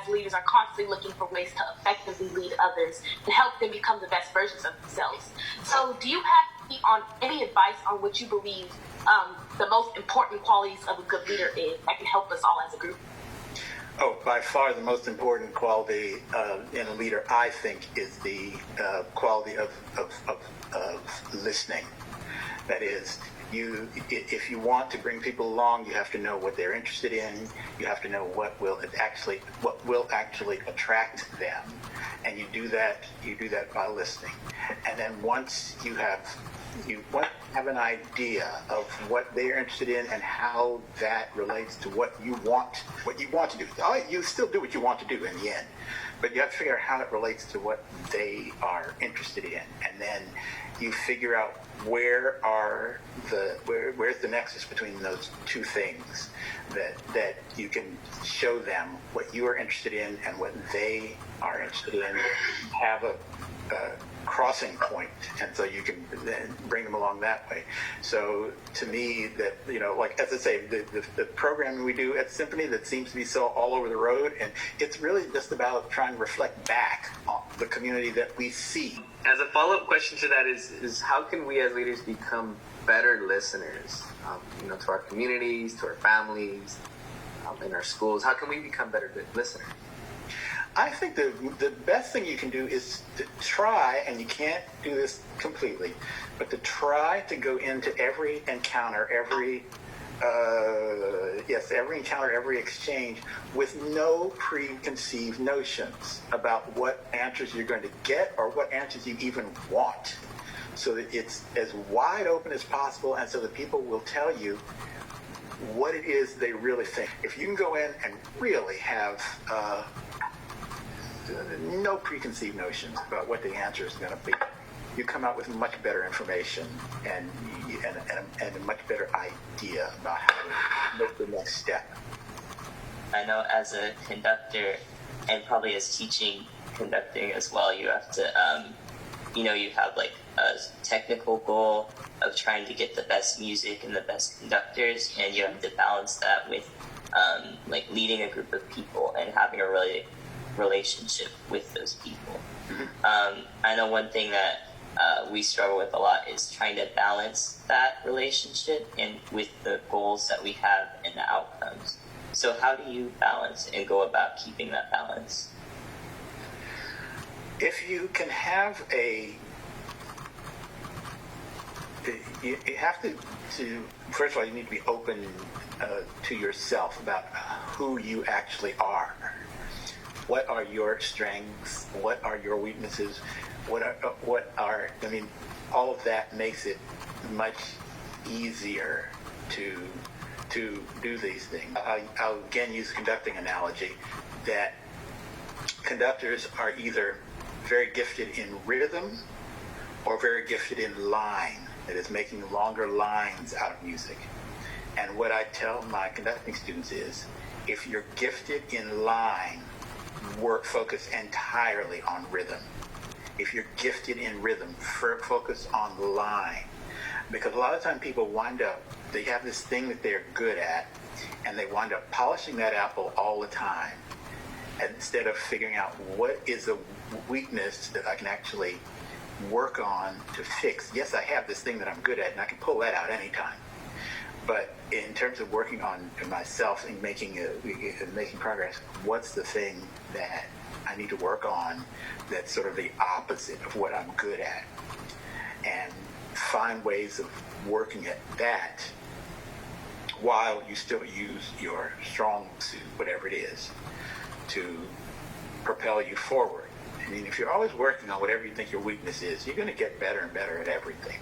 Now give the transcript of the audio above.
as leaders are constantly looking for ways to effectively lead others and help them become the best versions of themselves. So do you have any advice on what you believe the most important qualities of a good leader is that can help us all as a group? Oh, by far the most important quality in a leader, I think, is the quality of listening. That is, if you want to bring people along, you have to know what they're interested in. You have to know what will actually attract them, and you do that by listening. And then once you have an idea of what they're interested in and how that relates to what you want to do. You still do what you want to do in the end, but you have to figure out how it relates to what they are interested in, and then you figure out where's the nexus between those two things, that you can show them what you are interested in and what they are interested in, have a crossing point, and so you can then bring them along that way. So to me, that, like as I say, the programming we do at Symphony that seems to be so all over the road, and it's really just about trying to reflect back on the community that we see. As a follow-up question to that is how can we as leaders become better listeners, to our communities, to our families, in our schools? How can we become better listeners? I think the best thing you can do is to try, and you can't do this completely, but to try to go into every encounter, every exchange with no preconceived notions about what answers you're going to get or what answers you even want, so that it's as wide open as possible, and so that people will tell you what it is they really think. If you can go in and really have no preconceived notions about what the answer is going to be, you come out with much better information and a much better idea about how to make the next step. I know as a conductor, and probably as teaching conducting as well, you have to, you have like a technical goal of trying to get the best music and the best conductors, and you have to balance that with like leading a group of people and having a really relationship with those people. I know one thing that we struggle with a lot is trying to balance that relationship and with the goals that we have and the outcomes. So how do you balance and go about keeping that balance? If you can have you have to first of all, you need to be open to yourself about who you actually are. What are your strengths? What are your weaknesses? All of that makes it much easier to do these things. I'll again use a conducting analogy, that conductors are either very gifted in rhythm or very gifted in line, that is, making longer lines out of music. And what I tell my conducting students is, if you're gifted in line, focus entirely on rhythm. If you're gifted in rhythm, focus on line. Because a lot of times people they have this thing that they're good at, and they wind up polishing that apple all the time, instead of figuring out what is a weakness that I can actually work on to fix. Yes, I have this thing that I'm good at, and I can pull that out anytime. But in terms of working on myself and making progress, what's the thing that I need to work on that's sort of the opposite of what I'm good at? And find ways of working at that while you still use your strong suit, whatever it is, to propel you forward. I mean, if you're always working on whatever you think your weakness is, you're going to get better and better at everything.